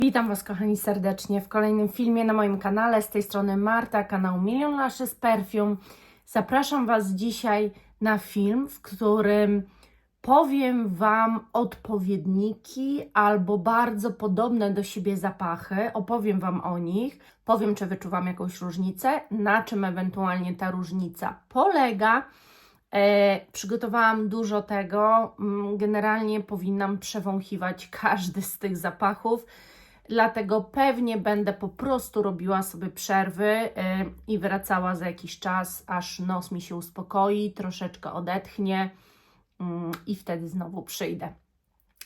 Witam Was, kochani, serdecznie w kolejnym filmie na moim kanale. Z tej strony Marta, kanał Million Lashes Perfume. Zapraszam Was dzisiaj na film, w którym powiem Wam odpowiedniki albo bardzo podobne do siebie zapachy. Opowiem Wam o nich, powiem, czy wyczuwam jakąś różnicę, na czym ewentualnie ta różnica polega. Przygotowałam dużo tego. Generalnie powinnam przewąchiwać każdy z tych zapachów. Dlatego pewnie będę po prostu robiła sobie przerwy i wracała za jakiś czas, aż nos mi się uspokoi, troszeczkę odetchnie i wtedy znowu przyjdę.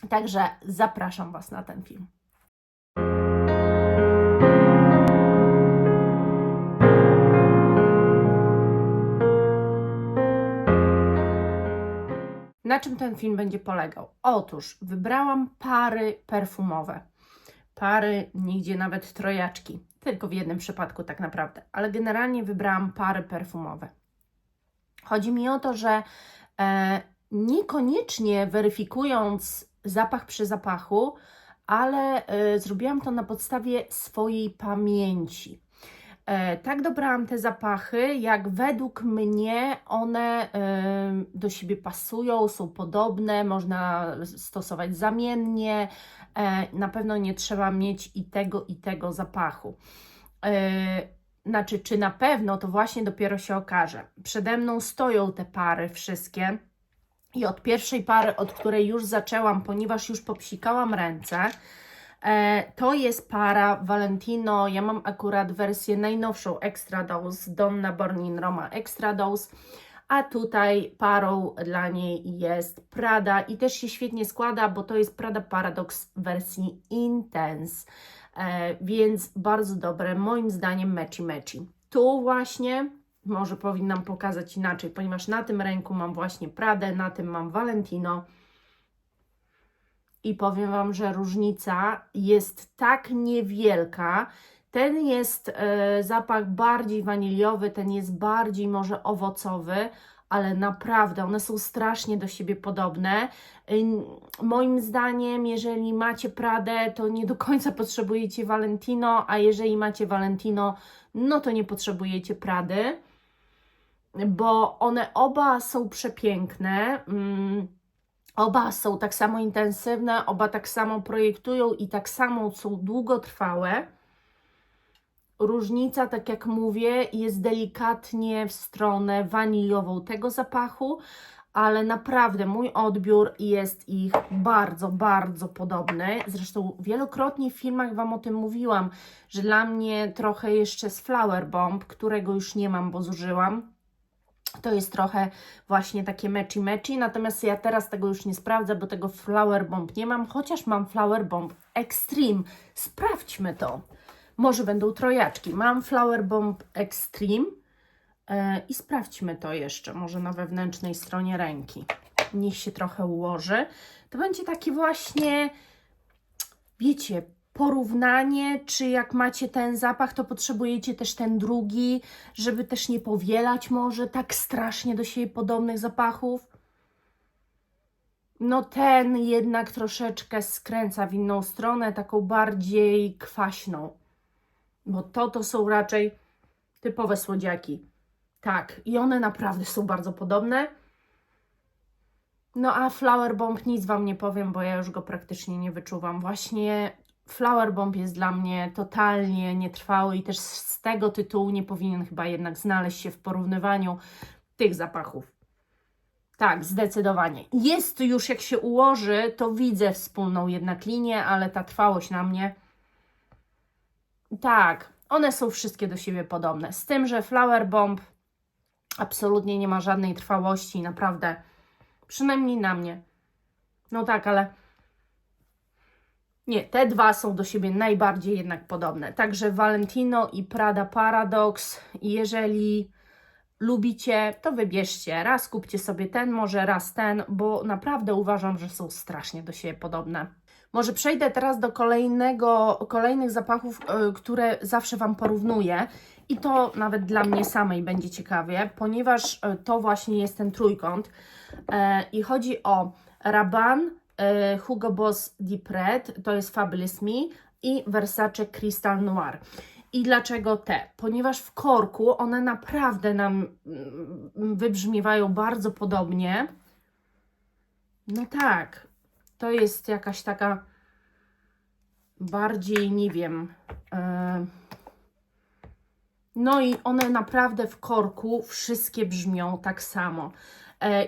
Także zapraszam Was na ten film. Na czym ten film będzie polegał? Otóż wybrałam pary perfumowe. Pary, nigdzie nawet trojaczki, tylko w jednym przypadku tak naprawdę, ale generalnie wybrałam pary perfumowe. Chodzi mi o to, że niekoniecznie weryfikując zapach przy zapachu, ale zrobiłam to na podstawie swojej pamięci. Tak dobrałam te zapachy, jak według mnie one do siebie pasują, są podobne, można stosować zamiennie, na pewno nie trzeba mieć i tego zapachu. Znaczy, czy na pewno, to właśnie dopiero się okaże. Przede mną stoją te pary wszystkie i od pierwszej pary, od której już zaczęłam, ponieważ już popsikałam ręce, to jest para Valentino. Ja mam akurat wersję najnowszą Extra Dose, Donna Born in Roma Extra Dose, a tutaj parą dla niej jest Prada i też się świetnie składa, bo to jest Prada Paradox w wersji Intense, więc bardzo dobre, moim zdaniem matchy. Tu właśnie, może powinnam pokazać inaczej, ponieważ na tym ręku mam właśnie Pradę, na tym mam Valentino. I powiem Wam, że różnica jest tak niewielka. Ten jest zapach bardziej waniliowy, ten jest bardziej może owocowy, ale naprawdę one są strasznie do siebie podobne. Moim zdaniem, jeżeli macie Pradę, to nie do końca potrzebujecie Valentino, a jeżeli macie Valentino, no to nie potrzebujecie Prady, bo one oba są przepiękne. Oba są tak samo intensywne, oba tak samo projektują i tak samo są długotrwałe. Różnica, tak jak mówię, jest delikatnie w stronę waniliową tego zapachu, ale naprawdę mój odbiór jest ich bardzo, bardzo podobny. Zresztą wielokrotnie w filmach Wam o tym mówiłam, że dla mnie trochę jeszcze z Flower Bomb, którego już nie mam, bo zużyłam. To jest trochę właśnie takie matchy, natomiast ja teraz tego już nie sprawdzę, bo tego Flower Bomb nie mam, chociaż mam Flower Bomb Extreme. Sprawdźmy to. Może będą trojaczki. Mam Flower Bomb Extreme i sprawdźmy to jeszcze, może na wewnętrznej stronie ręki. Niech się trochę ułoży. To będzie takie właśnie, wiecie, porównanie, czy jak macie ten zapach, to potrzebujecie też ten drugi, żeby też nie powielać może tak strasznie do siebie podobnych zapachów. No ten jednak troszeczkę skręca w inną stronę, taką bardziej kwaśną, bo to są raczej typowe słodziaki. Tak, i one naprawdę są bardzo podobne. No a Flower Bomb nic Wam nie powiem, bo ja już go praktycznie nie wyczuwam. Właśnie Flower Bomb jest dla mnie totalnie nietrwały i też z tego tytułu nie powinien chyba jednak znaleźć się w porównywaniu tych zapachów. Tak, zdecydowanie. Jest już, jak się ułoży, to widzę wspólną jednak linię, ale ta trwałość na mnie... Tak, one są wszystkie do siebie podobne. Z tym, że Flower Bomb absolutnie nie ma żadnej trwałości, naprawdę. Przynajmniej na mnie. No tak, ale... Nie, te dwa są do siebie najbardziej jednak podobne. Także Valentino i Prada Paradox. Jeżeli lubicie, to wybierzcie. Raz kupcie sobie ten, może raz ten, bo naprawdę uważam, że są strasznie do siebie podobne. Może przejdę teraz do kolejnych zapachów, które zawsze Wam porównuję. I to nawet dla mnie samej będzie ciekawie, ponieważ to właśnie jest ten trójkąt. I chodzi o Rabanne, Hugo Boss Deep Red, to jest Fabulous Me, i Versace Crystal Noir. I dlaczego te? Ponieważ w korku one naprawdę nam wybrzmiewają bardzo podobnie. No tak, to jest jakaś taka bardziej, nie wiem, no i one naprawdę w korku wszystkie brzmią tak samo.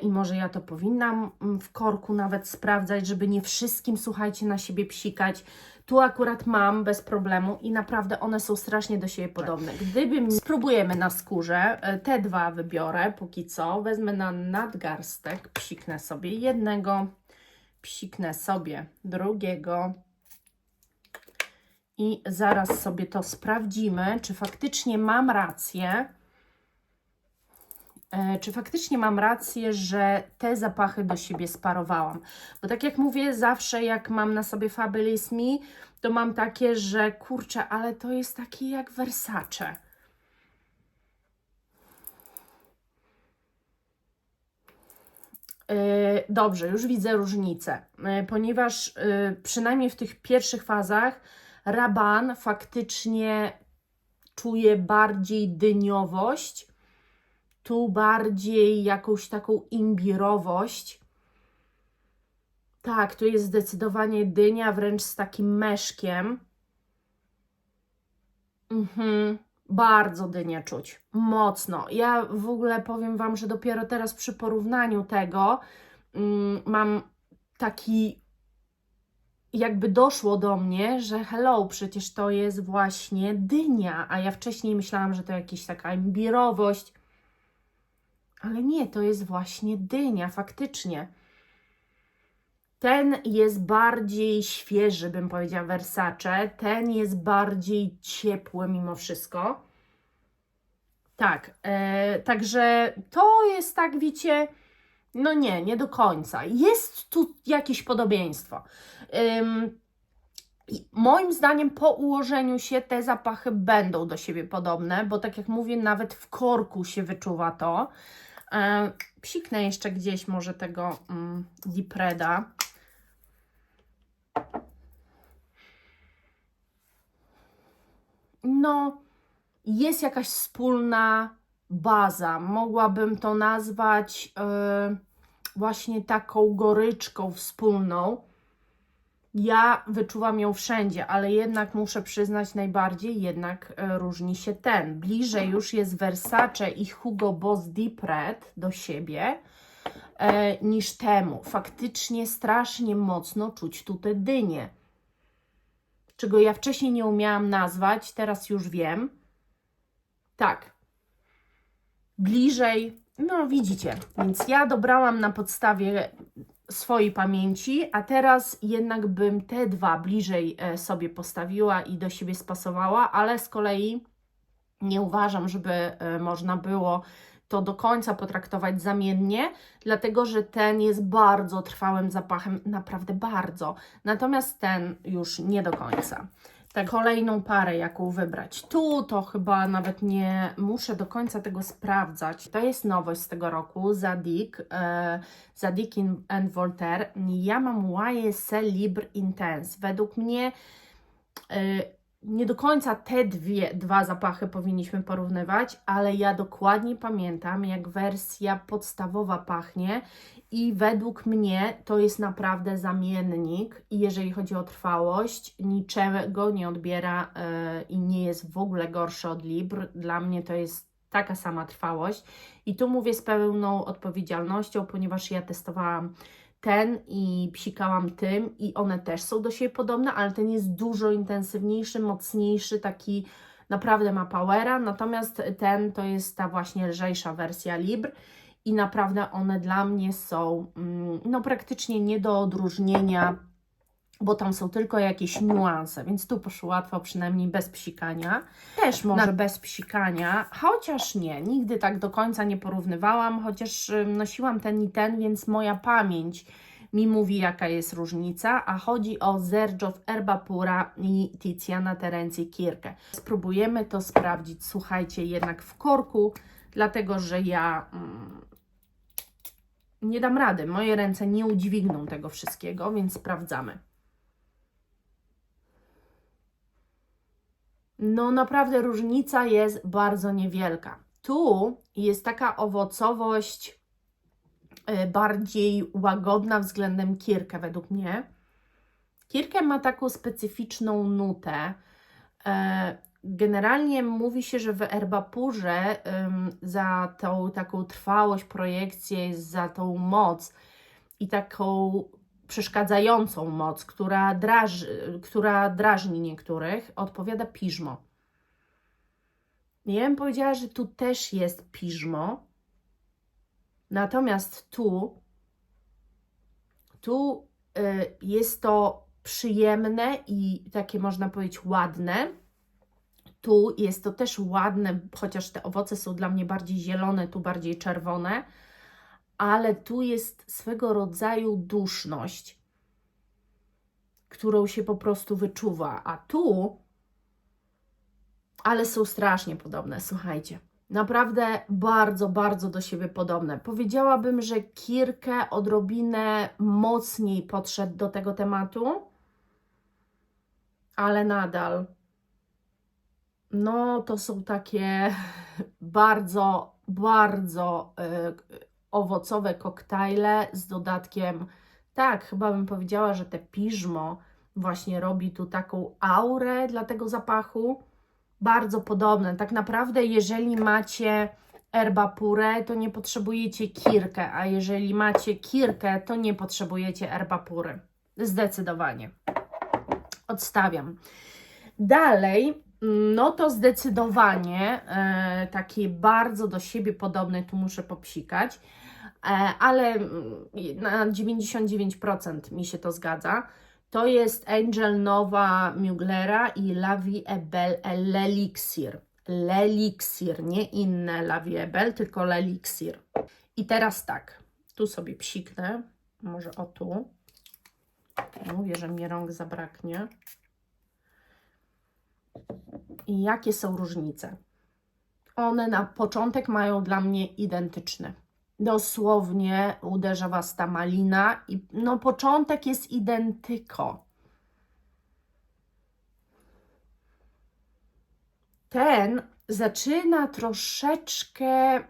I może ja to powinnam w korku nawet sprawdzać, żeby nie wszystkim, słuchajcie, na siebie psikać. Tu akurat mam bez problemu i naprawdę one są strasznie do siebie podobne. Spróbujemy na skórze, te dwa wybiorę póki co. Wezmę na nadgarstek, psiknę sobie jednego, psiknę sobie drugiego. I zaraz sobie to sprawdzimy, czy faktycznie mam rację. Czy faktycznie mam rację, że te zapachy do siebie sparowałam. Bo tak jak mówię, zawsze jak mam na sobie Fabulous Me, to mam takie, że kurczę, ale to jest takie jak Versace. Dobrze, już widzę różnicę, ponieważ przynajmniej w tych pierwszych fazach Rabanne faktycznie czuję bardziej dyniowość, tu bardziej jakąś taką imbirowość. Tak, tu jest zdecydowanie dynia, wręcz z takim meszkiem. Bardzo dynię czuć, mocno. Ja w ogóle powiem Wam, że dopiero teraz przy porównaniu tego mam taki, jakby doszło do mnie, że hello, przecież to jest właśnie dynia, a ja wcześniej myślałam, że to jakaś taka imbirowość, ale nie, to jest właśnie dynia, faktycznie. Ten jest bardziej świeży, bym powiedziała, Versace, ten jest bardziej ciepły mimo wszystko. Tak, także to jest tak, wiecie, no nie do końca. Jest tu jakieś podobieństwo. Moim zdaniem po ułożeniu się te zapachy będą do siebie podobne, bo tak jak mówię, nawet w korku się wyczuwa to. Psiknę jeszcze gdzieś może tego Deep Reda. No, jest jakaś wspólna baza. Mogłabym to nazwać właśnie taką goryczką wspólną. Ja wyczuwam ją wszędzie, ale jednak muszę przyznać najbardziej, jednak różni się ten. Bliżej już jest Versace i Hugo Boss Deep Red do siebie niż temu. Faktycznie strasznie mocno czuć tu te dynie, czego ja wcześniej nie umiałam nazwać, teraz już wiem. Tak, bliżej, no widzicie, więc ja dobrałam na podstawie swojej pamięci, a teraz jednak bym te dwa bliżej sobie postawiła i do siebie spasowała, ale z kolei nie uważam, żeby można było to do końca potraktować zamiennie, dlatego że ten jest bardzo trwałym zapachem, naprawdę bardzo, natomiast ten już nie do końca. Tak, kolejną parę, jaką wybrać. Tu to chyba nawet nie muszę do końca tego sprawdzać. To jest nowość z tego roku, Zadig and Voltaire. Ja mam YSL Libre Intense. Według mnie nie do końca te dwa zapachy powinniśmy porównywać, ale ja dokładnie pamiętam, jak wersja podstawowa pachnie i według mnie to jest naprawdę zamiennik i jeżeli chodzi o trwałość, niczego nie odbiera i nie jest w ogóle gorszy od Libre. Dla mnie to jest taka sama trwałość i tu mówię z pełną odpowiedzialnością, ponieważ ja testowałam ten i psikałam tym i one też są do siebie podobne, ale ten jest dużo intensywniejszy, mocniejszy, taki naprawdę ma powera, natomiast ten to jest ta właśnie lżejsza wersja Libre i naprawdę one dla mnie są no praktycznie nie do odróżnienia, bo tam są tylko jakieś niuanse, więc tu poszło łatwo, przynajmniej bez psikania. Też może bez psikania, chociaż nie, nigdy tak do końca nie porównywałam, chociaż nosiłam ten i ten, więc moja pamięć mi mówi, jaka jest różnica, a chodzi o Sergio Erba Pura i Tiziana Terenzi Kirke. Spróbujemy to sprawdzić, słuchajcie, jednak w korku, dlatego że ja nie dam rady, moje ręce nie udźwigną tego wszystkiego, więc sprawdzamy. no naprawdę różnica jest bardzo niewielka. Tu jest taka owocowość bardziej łagodna względem Kirke według mnie. Kirke ma taką specyficzną nutę. Generalnie mówi się, że w Herbapurze za tą taką trwałość, projekcję, za tą moc i taką przeszkadzającą moc, która drażni niektórych, odpowiada piżmo. Ja bym powiedziała, że tu też jest piżmo, natomiast tu jest to przyjemne i takie, można powiedzieć, ładne. Tu jest to też ładne, chociaż te owoce są dla mnie bardziej zielone, tu bardziej czerwone, ale tu jest swego rodzaju duszność, którą się po prostu wyczuwa, a tu, ale są strasznie podobne, słuchajcie. Naprawdę bardzo, bardzo do siebie podobne. Powiedziałabym, że Kirke odrobinę mocniej podszedł do tego tematu, ale nadal, no to są takie bardzo, bardzo owocowe koktajle z dodatkiem, tak, chyba bym powiedziała, że te piżmo właśnie robi tu taką aurę dla tego zapachu. Bardzo podobne. Tak naprawdę, jeżeli macie Herbapurę, to nie potrzebujecie Kirke, a jeżeli macie Kirke, to nie potrzebujecie Herbapury. Zdecydowanie. Odstawiam. Dalej, no to zdecydowanie takie bardzo do siebie podobne, tu muszę popsikać, ale na 99% mi się to zgadza. To jest Angel Nova Muglera i La Vie est Belle L'Elixir. L'Elixir, nie inne La Vie est Belle, tylko L'Elixir. I teraz tak, tu sobie psiknę, może o tu. Mówię, że mi rąk zabraknie. I jakie są różnice? One na początek mają dla mnie identyczne. Dosłownie uderza Was ta malina i no początek jest identyko. Ten zaczyna troszeczkę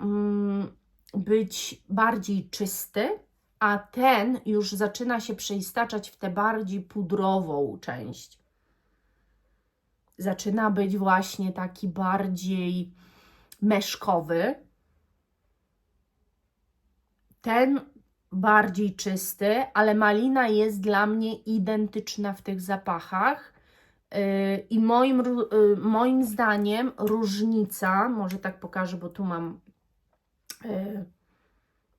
być bardziej czysty, a ten już zaczyna się przeistaczać w tę bardziej pudrową część. Zaczyna być właśnie taki bardziej meszkowy. Ten bardziej czysty, ale malina jest dla mnie identyczna w tych zapachach. I moim zdaniem różnica, może tak pokażę, bo tu mam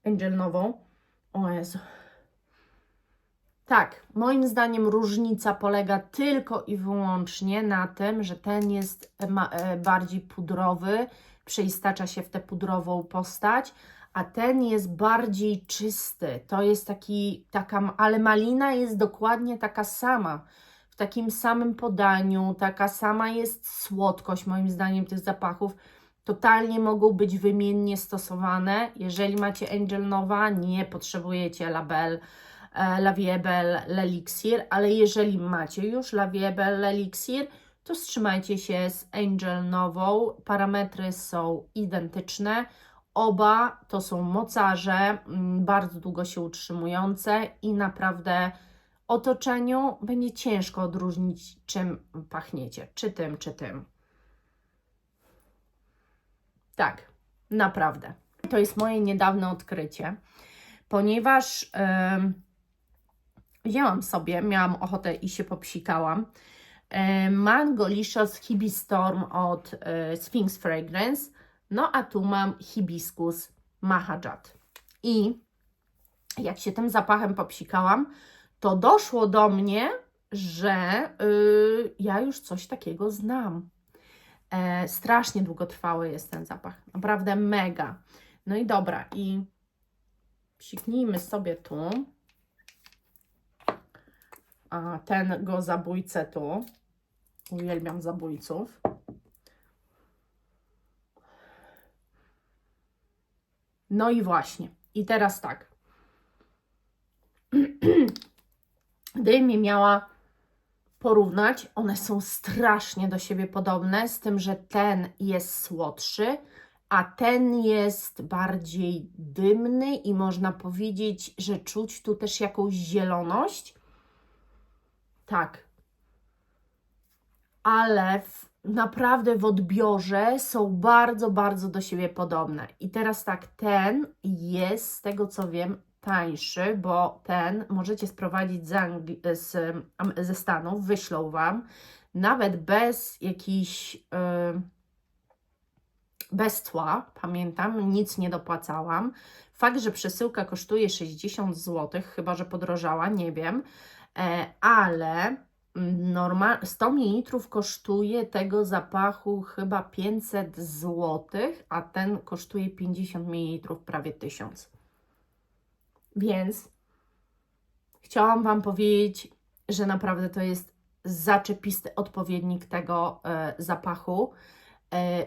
Angel nową. O Jezu. Tak, moim zdaniem różnica polega tylko i wyłącznie na tym, że ten jest bardziej pudrowy, przeistacza się w tę pudrową postać, a ten jest bardziej czysty. To jest ale malina jest dokładnie taka sama, w takim samym podaniu, taka sama jest słodkość moim zdaniem tych zapachów. Totalnie mogą być wymiennie stosowane. Jeżeli macie Angel Nova, nie potrzebujecie La Vie est Belle L'Elixir, ale jeżeli macie już La Vie est Belle L'Elixir, to wstrzymajcie się z Angel Novą. Parametry są identyczne. Oba to są mocarze, bardzo długo się utrzymujące i naprawdę otoczeniu będzie ciężko odróżnić, czym pachniecie. Czy tym, czy tym. Tak, naprawdę. To jest moje niedawne odkrycie, ponieważ wzięłam sobie, miałam ochotę i się popsikałam, Mangolicious Hibistorm od Sphinx Fragrance, no a tu mam Hibiscus Mahajat. I jak się tym zapachem popsikałam, to doszło do mnie, że ja już coś takiego znam. Strasznie długotrwały jest ten zapach, naprawdę mega. No i dobra, i psiknijmy sobie tu. A ten go zabójcę tu. Uwielbiam zabójców. No i właśnie. I teraz tak. Gdybym miała porównać. One są strasznie do siebie podobne, z tym, że ten jest słodszy, a ten jest bardziej dymny i można powiedzieć, że czuć tu też jakąś zieloność. Tak. Ale naprawdę w odbiorze są bardzo, bardzo do siebie podobne. I teraz tak, ten jest, z tego co wiem, tańszy, bo ten możecie sprowadzić ze Stanów, wyślą Wam, nawet bez jakichś, bez cła, pamiętam, nic nie dopłacałam. Fakt, że przesyłka kosztuje 60 zł, chyba że podrożała, nie wiem, ale 100 ml kosztuje tego zapachu chyba 500 zł, a ten kosztuje 50 ml prawie 1000. Więc chciałam Wam powiedzieć, że naprawdę to jest zaczepisty odpowiednik tego zapachu.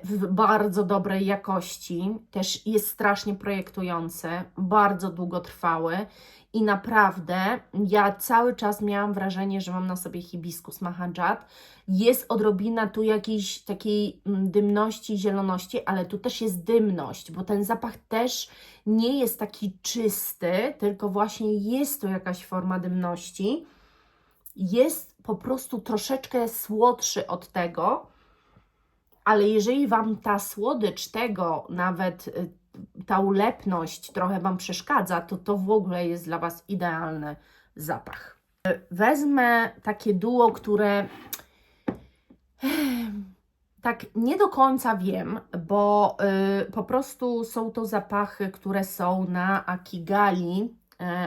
W bardzo dobrej jakości, też jest strasznie projektujący, bardzo długotrwały i naprawdę ja cały czas miałam wrażenie, że mam na sobie hibiskus Mahajat. Jest odrobina tu jakiejś takiej dymności, zieloności, ale tu też jest dymność, bo ten zapach też nie jest taki czysty, tylko właśnie jest tu jakaś forma dymności. Jest po prostu troszeczkę słodszy od tego, ale jeżeli Wam ta słodycz tego, nawet ta ulepność trochę Wam przeszkadza, to w ogóle jest dla Was idealny zapach. Wezmę takie duo, które tak nie do końca wiem, bo po prostu są to zapachy, które są na Akigali,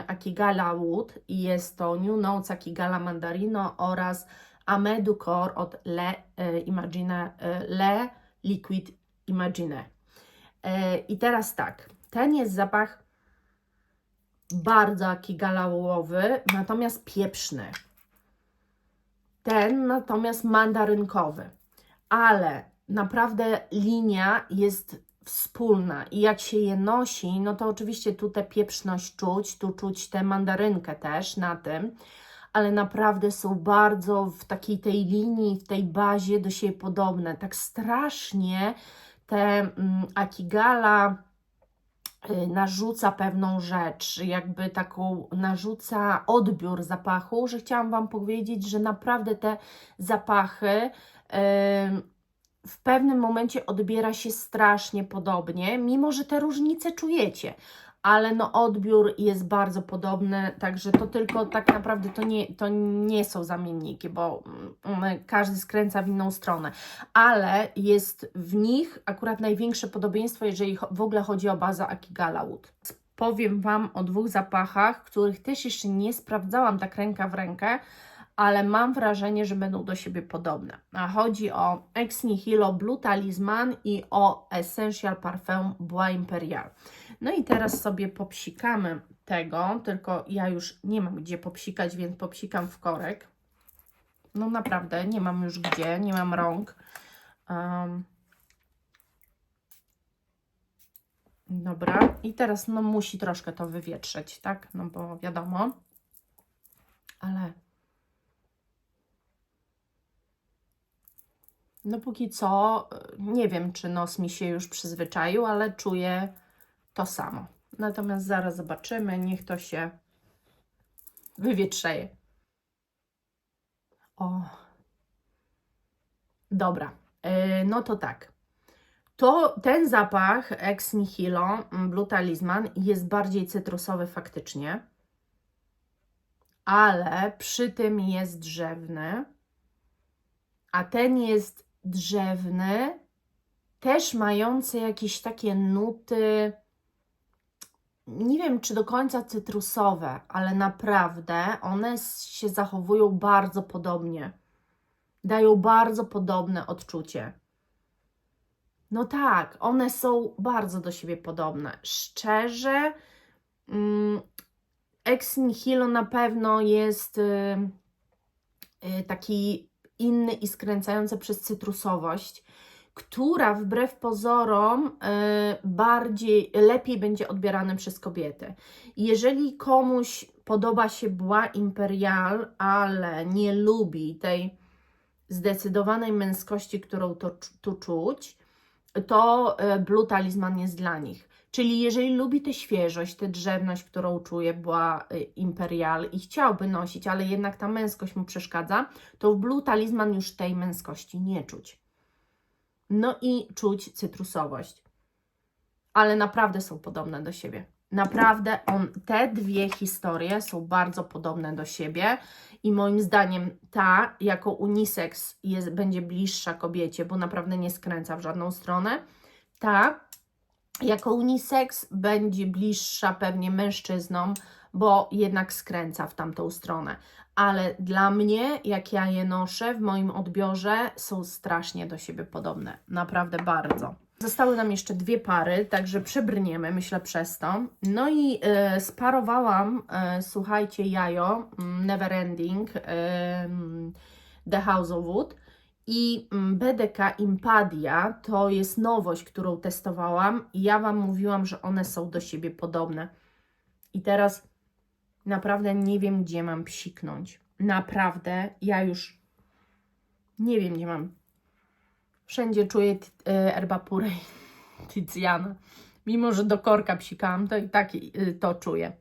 Akigala Wood i jest to New Notes Akigala Mandarino oraz Amedu Core od Le Liquid Imagine. I teraz tak, ten jest zapach bardzo akigalałowy, natomiast pieprzny. Ten natomiast mandarynkowy, ale naprawdę linia jest wspólna i jak się je nosi, no to oczywiście tu tę pieprzność czuć, tu czuć tę mandarynkę też na tym, ale naprawdę są bardzo w takiej tej linii, w tej bazie do siebie podobne. Tak strasznie te Akigala narzuca pewną rzecz, jakby taką narzuca odbiór zapachu, że chciałam Wam powiedzieć, że naprawdę te zapachy w pewnym momencie odbiera się strasznie podobnie, mimo że te różnice czujecie, ale no odbiór jest bardzo podobny, także to tylko tak naprawdę to nie są zamienniki, bo każdy skręca w inną stronę, ale jest w nich akurat największe podobieństwo, jeżeli w ogóle chodzi o bazę Akigala Wood. Powiem Wam o dwóch zapachach, których też jeszcze nie sprawdzałam tak ręka w rękę, ale mam wrażenie, że będą do siebie podobne. A chodzi o Ex Nihilo Blue Talisman i o Essential Parfum Bois Imperial. No i teraz sobie popsikamy tego, tylko ja już nie mam gdzie popsikać, więc popsikam w korek. No naprawdę, nie mam już gdzie, nie mam rąk. Dobra, i teraz no musi troszkę to wywietrzeć, tak? No bo wiadomo, ale no póki co nie wiem, czy nos mi się już przyzwyczaił, ale czuję to samo. Natomiast zaraz zobaczymy, niech to się wywietrzeje. O, dobra, no to tak. Ten zapach Ex Nihilo Blue Talisman jest bardziej cytrusowy faktycznie, ale przy tym jest drzewny, a ten jest drzewny, też mający jakieś takie nuty, nie wiem czy do końca cytrusowe, ale naprawdę one się zachowują bardzo podobnie. Dają bardzo podobne odczucie. No tak, one są bardzo do siebie podobne. Szczerze, Ex Nihilo na pewno jest taki inny i skręcający przez cytrusowość. która wbrew pozorom lepiej będzie odbierany przez kobiety. Jeżeli komuś podoba się Bois Imperial, ale nie lubi tej zdecydowanej męskości, którą tu czuć, to Blue Talisman jest dla nich. Czyli jeżeli lubi tę świeżość, tę drzewność, którą czuje Bois Imperial i chciałby nosić, ale jednak ta męskość mu przeszkadza, to w Blue Talisman już tej męskości nie czuć. No i czuć cytrusowość. Ale naprawdę są podobne do siebie. Naprawdę te dwie historie są bardzo podobne do siebie i moim zdaniem ta jako unisex będzie bliższa kobiecie, bo naprawdę nie skręca w żadną stronę. Ta jako unisex będzie bliższa pewnie mężczyznom, bo jednak skręca w tamtą stronę. Ale dla mnie, jak ja je noszę w moim odbiorze, są strasznie do siebie podobne. Naprawdę bardzo. Zostały nam jeszcze dwie pary, także przebrniemy, myślę, przez to. No i sparowałam, słuchajcie, jajo Neverending, The House of Wood i BDK Impadia. To jest nowość, którą testowałam i ja Wam mówiłam, że one są do siebie podobne. I teraz naprawdę nie wiem, gdzie mam psiknąć. Naprawdę, ja już nie wiem, gdzie mam. Wszędzie czuję Erba Pure i Tiziana. Mimo że do korka psikałam, to i tak to czuję.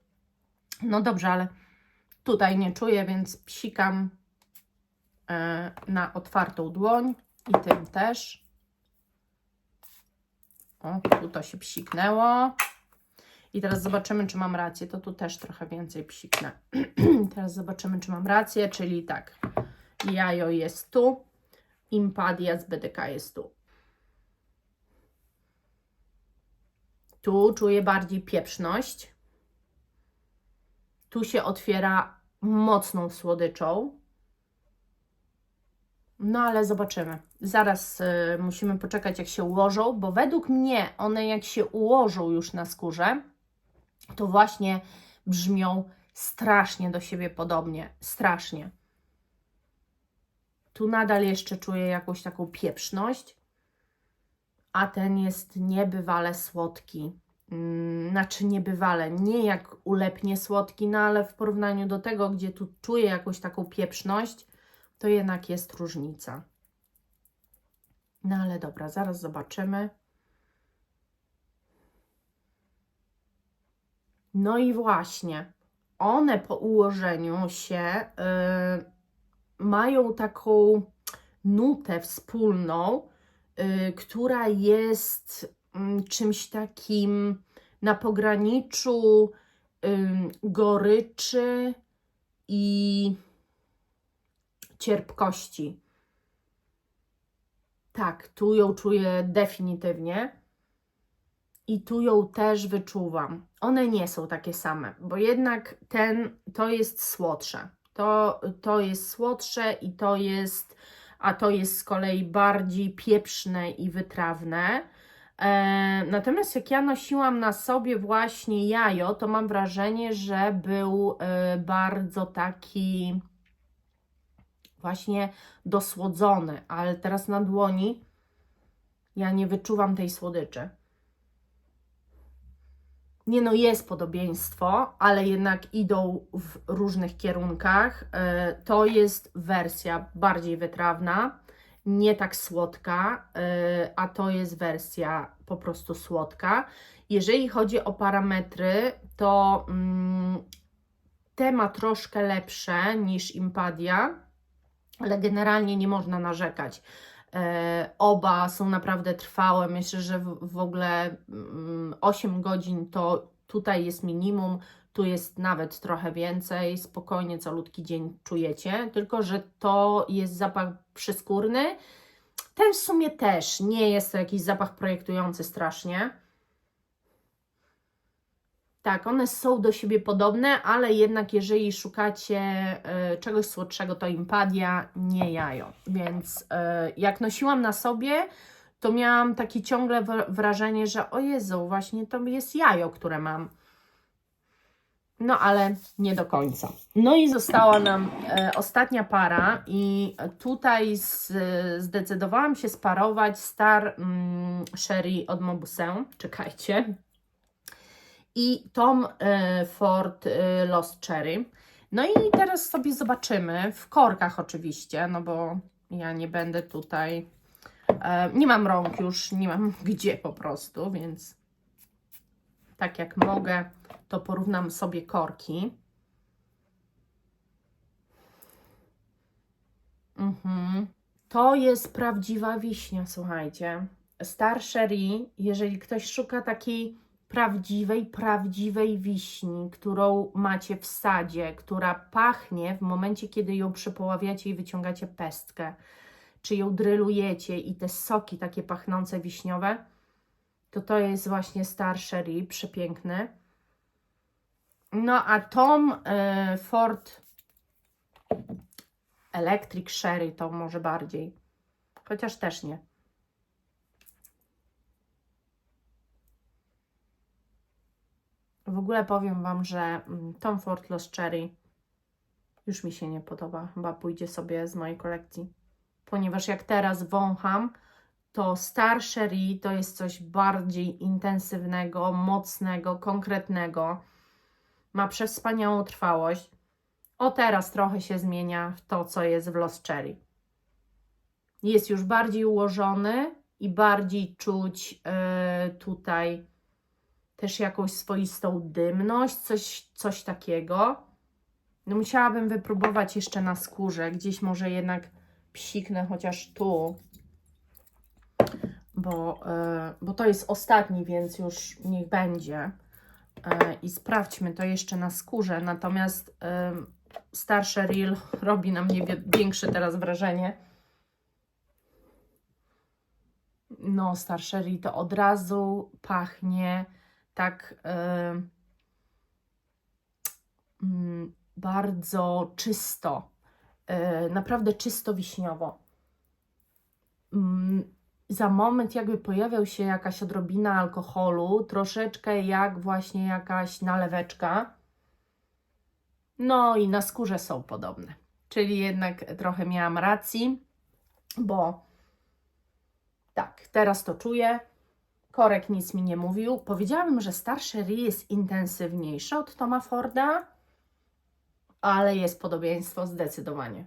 No dobrze, ale tutaj nie czuję, więc psikam na otwartą dłoń i tym też. O, tu to się psiknęło. I teraz zobaczymy, czy mam rację. To tu też trochę więcej psiknę. Teraz zobaczymy, czy mam rację, czyli tak. Jajo jest tu. Impadia z BDK jest tu. Tu czuję bardziej pieprzność. Tu się otwiera mocną słodyczą. No ale zobaczymy. Zaraz musimy poczekać, jak się ułożą, bo według mnie one, jak się ułożą już na skórze, to właśnie brzmią strasznie do siebie podobnie. Strasznie. Tu nadal jeszcze czuję jakąś taką pieprzność, a ten jest niebywale słodki. Znaczy niebywale, nie jak ulepnie słodki, no ale w porównaniu do tego, gdzie tu czuję jakąś taką pieprzność, to jednak jest różnica. No ale dobra, zaraz zobaczymy. No i właśnie, one po ułożeniu się mają taką nutę wspólną, która jest czymś takim na pograniczu goryczy i cierpkości. Tak, tu ją czuję definitywnie i tu ją też wyczuwam. One nie są takie same, bo jednak to jest słodsze. To jest słodsze i to jest, a to jest z kolei bardziej pieprzne i wytrawne. Natomiast jak ja nosiłam na sobie właśnie jajo, to mam wrażenie, że był bardzo taki właśnie dosłodzony, ale teraz na dłoni ja nie wyczuwam tej słodyczy. Nie no, jest podobieństwo, ale jednak idą w różnych kierunkach. To jest wersja bardziej wytrawna, nie tak słodka, a to jest wersja po prostu słodka. Jeżeli chodzi o parametry, to te ma troszkę lepsze niż Impadia, ale generalnie nie można narzekać. Oba są naprawdę trwałe. Myślę, że w ogóle 8 godzin to tutaj jest minimum, tu jest nawet trochę więcej. Spokojnie calutki dzień czujecie, tylko że to jest zapach przyskórny. Ten w sumie też nie jest to jakiś zapach projektujący strasznie. Tak, one są do siebie podobne, ale jednak jeżeli szukacie czegoś słodszego, to Impadia, nie jajo. Więc jak nosiłam na sobie, to miałam takie ciągle wrażenie, że o Jezu, właśnie to jest jajo, które mam. No ale nie do końca. No i została nam ostatnia para i tutaj zdecydowałam się sparować Star Sherry od Mauboussin, czekajcie, i Tom Ford Lost Cherry. No i teraz sobie zobaczymy, w korkach oczywiście, no bo ja nie będę tutaj, nie mam rąk już, nie mam gdzie po prostu, więc tak jak mogę, to porównam sobie korki. To jest prawdziwa wiśnia, słuchajcie. Star Sherry, jeżeli ktoś szuka takiej prawdziwej wiśni, którą macie w sadzie, która pachnie w momencie, kiedy ją przepoławiacie i wyciągacie pestkę, czy ją drylujecie i te soki takie pachnące wiśniowe, to jest właśnie Star Sherry, przepiękny. No a Tom Ford Electric Sherry to może bardziej, chociaż też nie. W ogóle powiem Wam, że Tom Ford Lost Cherry już mi się nie podoba. Chyba pójdzie sobie z mojej kolekcji. Ponieważ jak teraz wącham, to Star Sherry to jest coś bardziej intensywnego, mocnego, konkretnego. Ma przewspaniałą trwałość. O teraz trochę się zmienia w to, co jest w Lost Cherry. Jest już bardziej ułożony i bardziej czuć tutaj też jakąś swoistą dymność, coś takiego. No musiałabym wypróbować jeszcze na skórze. Gdzieś może jednak psiknę chociaż tu, bo to jest ostatni, więc już niech będzie. I sprawdźmy to jeszcze na skórze. Natomiast Star Sherry robi na mnie większe teraz wrażenie. No, Star Sherry to od razu pachnie tak bardzo czysto, naprawdę czysto wiśniowo. Za moment jakby pojawiał się jakaś odrobina alkoholu, troszeczkę jak właśnie jakaś naleweczka. No i na skórze są podobne. Czyli jednak trochę miałam racji, bo tak, teraz to czuję. Korek nic mi nie mówił. Powiedziałabym, że Star Sherry jest intensywniejsza od Toma Forda, ale jest podobieństwo zdecydowanie.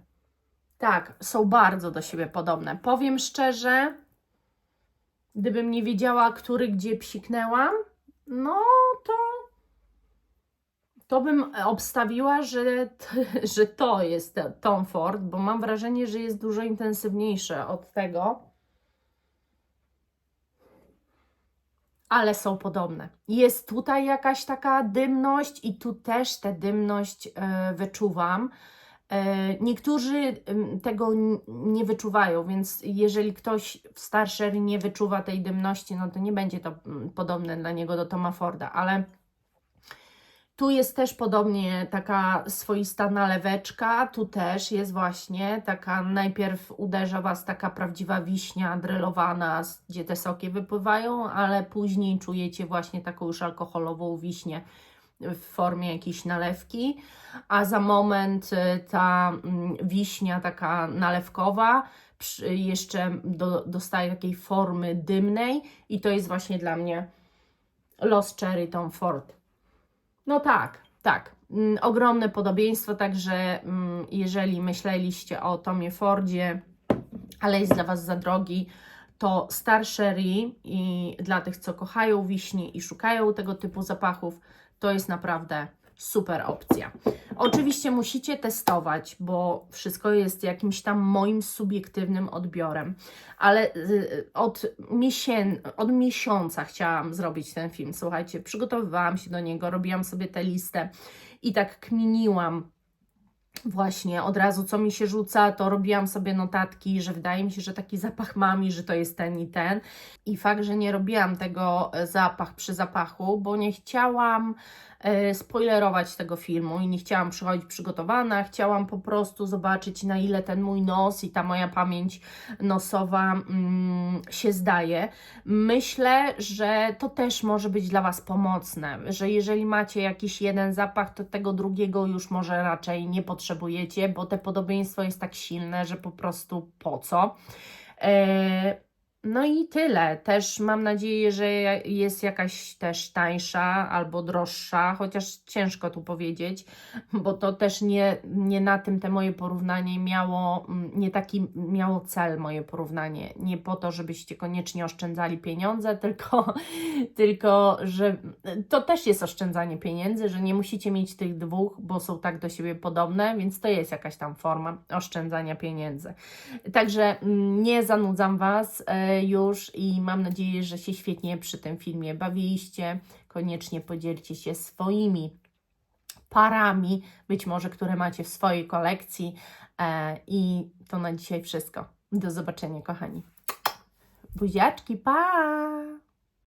Tak, są bardzo do siebie podobne. Powiem szczerze, gdybym nie wiedziała, który gdzie psiknęłam, no to bym obstawiła, że to jest Tom Ford, bo mam wrażenie, że jest dużo intensywniejsze od tego. Ale są podobne. Jest tutaj jakaś taka dymność i tu też tę dymność wyczuwam. Niektórzy tego nie wyczuwają, więc jeżeli ktoś w Star Sherry nie wyczuwa tej dymności, no to nie będzie to podobne dla niego do Toma Forda, ale tu jest też podobnie taka swoista naleweczka, tu też jest właśnie taka, najpierw uderza Was taka prawdziwa wiśnia drylowana, gdzie te soki wypływają, ale później czujecie właśnie taką już alkoholową wiśnię w formie jakiejś nalewki, a za moment ta wiśnia taka nalewkowa jeszcze dostaje takiej formy dymnej i to jest właśnie dla mnie Lost Cherry Tom Ford. No tak, tak. Ogromne podobieństwo, także jeżeli myśleliście o Tomie Fordzie, ale jest dla Was za drogi, to Star Sherry i dla tych, co kochają wiśnie i szukają tego typu zapachów, to jest naprawdę super opcja. Oczywiście musicie testować, bo wszystko jest jakimś tam moim subiektywnym odbiorem, ale od miesiąca chciałam zrobić ten film. Słuchajcie, przygotowywałam się do niego, robiłam sobie tę listę i tak kminiłam, Właśnie od razu co mi się rzuca, to robiłam sobie notatki, że wydaje mi się, że taki zapach mam i że to jest ten i ten. I fakt, że nie robiłam tego zapach przy zapachu, bo nie chciałam spoilerować tego filmu i nie chciałam przychodzić przygotowana, chciałam po prostu zobaczyć, na ile ten mój nos i ta moja pamięć nosowa się zdaje. Myślę, że to też może być dla Was pomocne, że jeżeli macie jakiś jeden zapach, to tego drugiego już może raczej nie potrzebujecie, bo te podobieństwo jest tak silne, że po prostu po co. No i tyle. Też mam nadzieję, że jest jakaś też tańsza albo droższa, chociaż ciężko tu powiedzieć, bo to też nie na tym te moje porównanie miało, nie taki miało cel moje porównanie. Nie po to, żebyście koniecznie oszczędzali pieniądze, tylko że to też jest oszczędzanie pieniędzy, że nie musicie mieć tych dwóch, bo są tak do siebie podobne, więc to jest jakaś tam forma oszczędzania pieniędzy. Także nie zanudzam Was już i mam nadzieję, że się świetnie przy tym filmie bawiliście. Koniecznie podzielcie się swoimi parami, być może które macie w swojej kolekcji. I to na dzisiaj wszystko. Do zobaczenia, kochani. Buziaczki, pa!